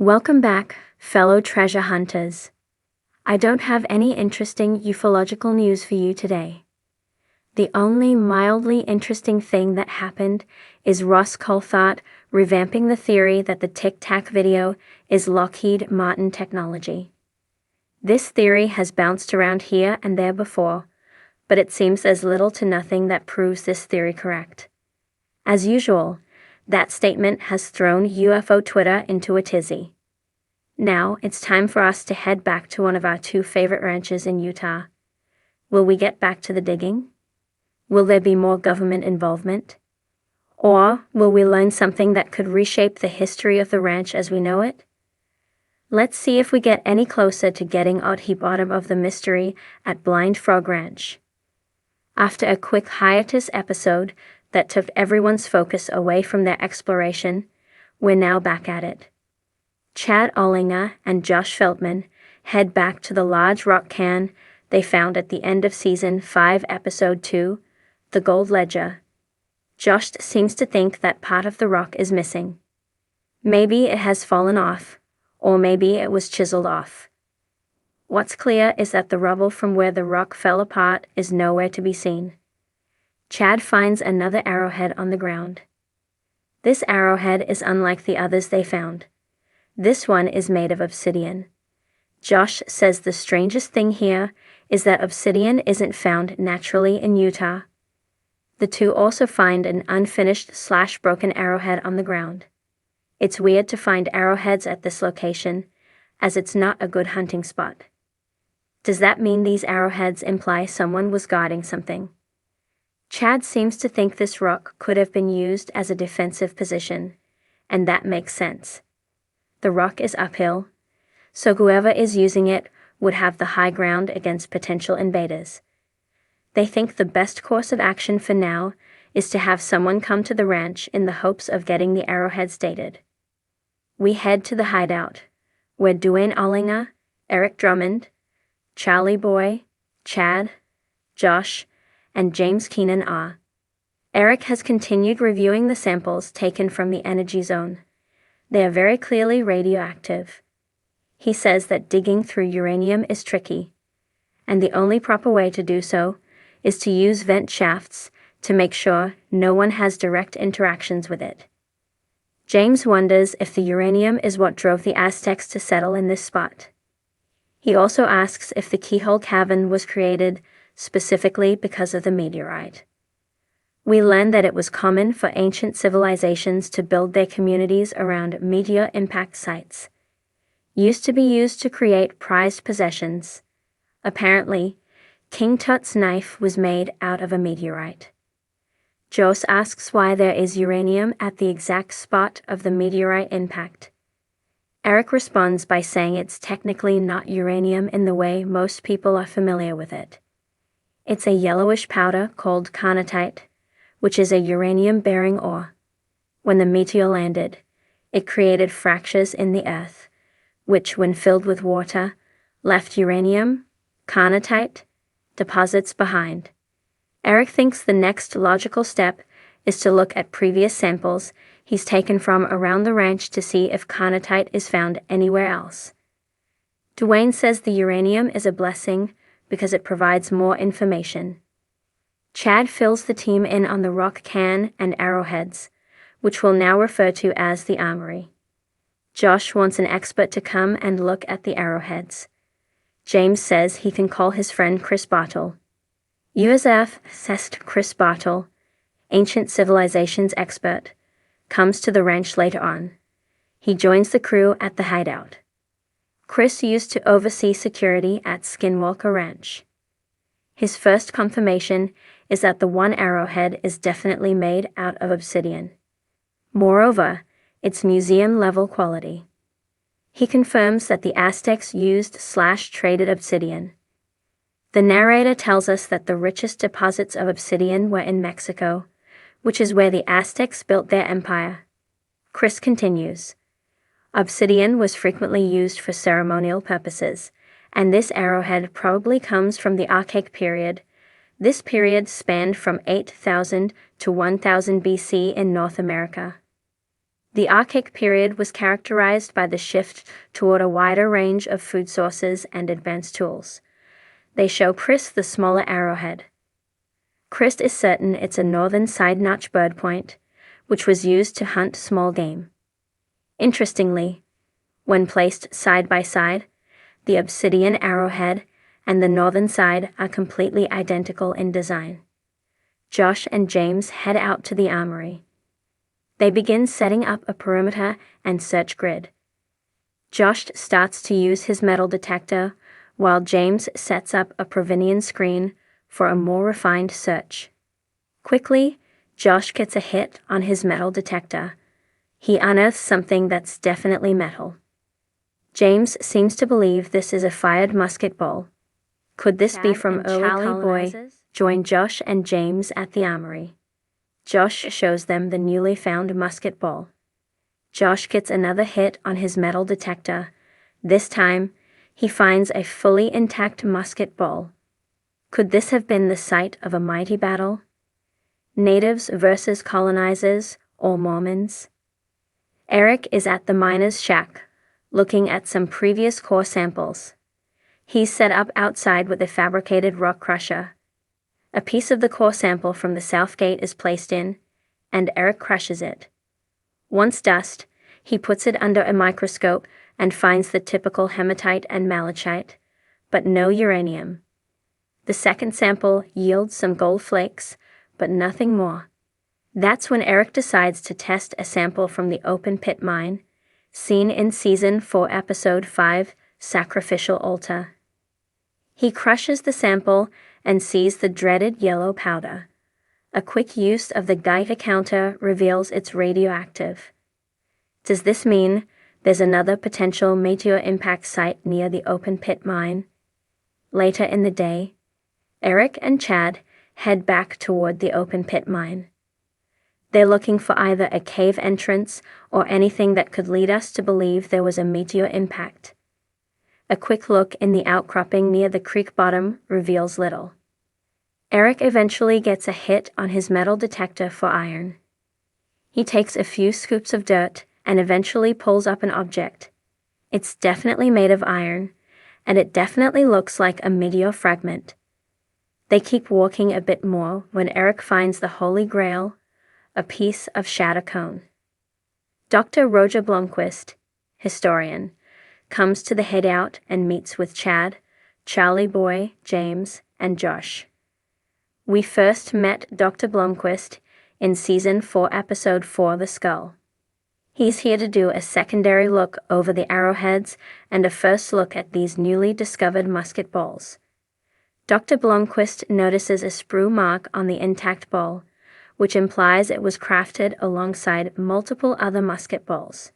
Welcome back, fellow treasure hunters. I don't have any interesting ufological news for you today. The only mildly interesting thing that happened is Ross Coulthart revamping the theory that the Tic Tac video is Lockheed Martin technology. This theory has bounced around here and there before, but it seems there's little to nothing that proves this theory correct. As usual, that statement has thrown UFO Twitter into a tizzy. Now it's time for us to head back to one of our two favorite ranches in Utah. Will we get back to the digging? Will there be more government involvement? Or will we learn something that could reshape the history of the ranch as we know it? Let's see if we get any closer to getting out the bottom of the mystery at Blind Frog Ranch. After a quick hiatus episode that took everyone's focus away from their exploration, we're now back at it. Chad Ollinger and Josh Feldman head back to the large rock cairn they found at the end of Season 5, Episode 2, The Gold Ledger. Josh seems to think that part of the rock is missing. Maybe it has fallen off, or maybe it was chiseled off. What's clear is that the rubble from where the rock fell apart is nowhere to be seen. Chad finds another arrowhead on the ground. This arrowhead is unlike the others they found. This one is made of obsidian. Josh says the strangest thing here is that obsidian isn't found naturally in Utah. The two also find an unfinished/broken arrowhead on the ground. It's weird to find arrowheads at this location, as it's not a good hunting spot. Does that mean these arrowheads imply someone was guarding something? Chad seems to think this rock could have been used as a defensive position, and that makes sense. The rock is uphill, so whoever is using it would have the high ground against potential invaders. They think the best course of action for now is to have someone come to the ranch in the hopes of getting the arrowheads dated. We head to the hideout, where Duane Ollinger, Eric Drummond, Charlie Boy, Chad, Josh, and James Keenan are. Eric has continued reviewing the samples taken from the energy zone. They are very clearly radioactive. He says that digging through uranium is tricky, and the only proper way to do so is to use vent shafts to make sure no one has direct interactions with it. James wonders if the uranium is what drove the Aztecs to settle in this spot. He also asks if the Keyhole Cavern was created specifically because of the meteorite. We learn that it was common for ancient civilizations to build their communities around meteor impact sites. Used to be used to create prized possessions. Apparently, King Tut's knife was made out of a meteorite. Jos asks why there is uranium at the exact spot of the meteorite impact. Eric responds by saying it's technically not uranium in the way most people are familiar with it. It's a yellowish powder called carnotite, which is a uranium-bearing ore. When the meteor landed, it created fractures in the earth, which, when filled with water, left uranium, carnotite, deposits behind. Eric thinks the next logical step is to look at previous samples he's taken from around the ranch to see if carnotite is found anywhere else. Duane says the uranium is a blessing because it provides more information. Chad fills the team in on the rock cairn and arrowheads, which we'll now refer to as the armory. Josh wants an expert to come and look at the arrowheads. James says he can call his friend Chris Bartle. USF Cest Chris Bartle, ancient civilizations expert, comes to the ranch later on. He joins the crew at the hideout. Chris used to oversee security at Skinwalker Ranch. His first confirmation is that the one arrowhead is definitely made out of obsidian. Moreover, it's museum-level quality. He confirms that the Aztecs used/traded obsidian. The narrator tells us that the richest deposits of obsidian were in Mexico, which is where the Aztecs built their empire. Chris continues. Obsidian was frequently used for ceremonial purposes, and this arrowhead probably comes from the Archaic period. This period spanned from 8,000 to 1,000 BC in North America. The Archaic period was characterized by the shift toward a wider range of food sources and advanced tools. They show Chris the smaller arrowhead. Chris is certain it's a northern side-notch bird point, which was used to hunt small game. Interestingly, when placed side by side, the obsidian arrowhead and the northern side are completely identical in design. Josh and James head out to the armory. They begin setting up a perimeter and search grid. Josh starts to use his metal detector, while James sets up a Provinian screen for a more refined search. Quickly, Josh gets a hit on his metal detector. He unearths something that's definitely metal. James seems to believe this is a fired musket ball. Could this be from early colonizers? Join Josh and James at the armory. Josh shows them the newly found musket ball. Josh gets another hit on his metal detector. This time, he finds a fully intact musket ball. Could this have been the site of a mighty battle? Natives versus colonizers or Mormons? Eric is at the miner's shack, looking at some previous core samples. He's set up outside with a fabricated rock crusher. A piece of the core sample from the south gate is placed in, and Eric crushes it. Once dust, he puts it under a microscope and finds the typical hematite and malachite, but no uranium. The second sample yields some gold flakes, but nothing more. That's when Eric decides to test a sample from the open pit mine, seen in Season 4 Episode 5, Sacrificial Altar. He crushes the sample and sees the dreaded yellow powder. A quick use of the Geiger counter reveals it's radioactive. Does this mean there's another potential meteor impact site near the open pit mine? Later in the day, Eric and Chad head back toward the open pit mine. They're looking for either a cave entrance or anything that could lead us to believe there was a meteor impact. A quick look in the outcropping near the creek bottom reveals little. Eric eventually gets a hit on his metal detector for iron. He takes a few scoops of dirt and eventually pulls up an object. It's definitely made of iron, and it definitely looks like a meteor fragment. They keep walking a bit more when Eric finds the Holy Grail, a piece of shatter cone. Dr. Roger Blomquist, historian, comes to the hideout and meets with Chad, Charlie Boy, James, and Josh. We first met Dr. Blomquist in Season 4 Episode 4, The Skull. He's here to do a secondary look over the arrowheads and a first look at these newly discovered musket balls. Dr. Blomquist notices a sprue mark on the intact ball, which implies it was crafted alongside multiple other musket balls.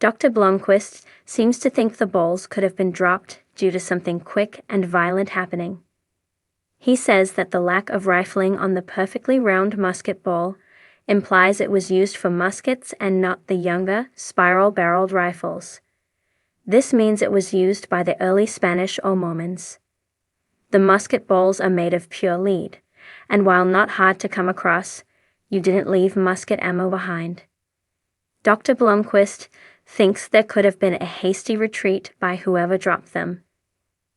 Dr. Blomquist seems to think the balls could have been dropped due to something quick and violent happening. He says that the lack of rifling on the perfectly round musket ball implies it was used for muskets and not the younger, spiral-barreled rifles. This means it was used by the early Spanish or Mormons. The musket balls are made of pure lead, and while not hard to come across, you didn't leave musket ammo behind. Dr. Blomquist thinks there could have been a hasty retreat by whoever dropped them.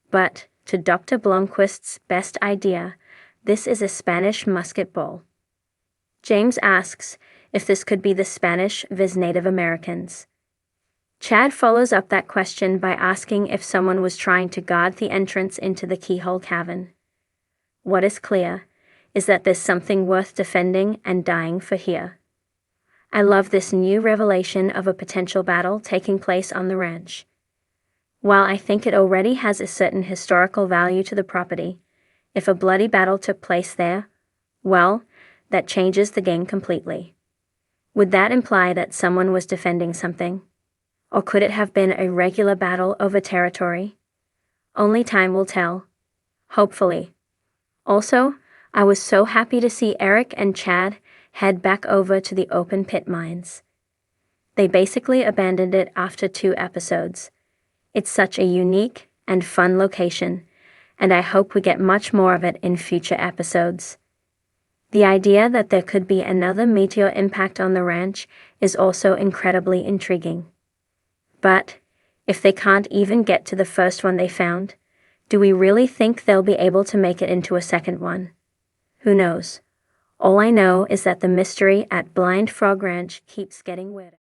But, to Dr. Blomquist's best idea, this is a Spanish musket ball. James asks if this could be the Spanish vis Native Americans. Chad follows up that question by asking if someone was trying to guard the entrance into the keyhole cavern. What is clear is that there's something worth defending and dying for here. I love this new revelation of a potential battle taking place on the ranch. While I think it already has a certain historical value to the property, if a bloody battle took place there, well, that changes the game completely. Would that imply that someone was defending something? Or could it have been a regular battle over territory? Only time will tell. Hopefully. Also, I was so happy to see Eric and Chad head back over to the open pit mines. They basically abandoned it after 2 episodes. It's such a unique and fun location, and I hope we get much more of it in future episodes. The idea that there could be another meteor impact on the ranch is also incredibly intriguing. But if they can't even get to the first one they found, do we really think they'll be able to make it into a second one? Who knows? All I know is that the mystery at Blind Frog Ranch keeps getting weirder.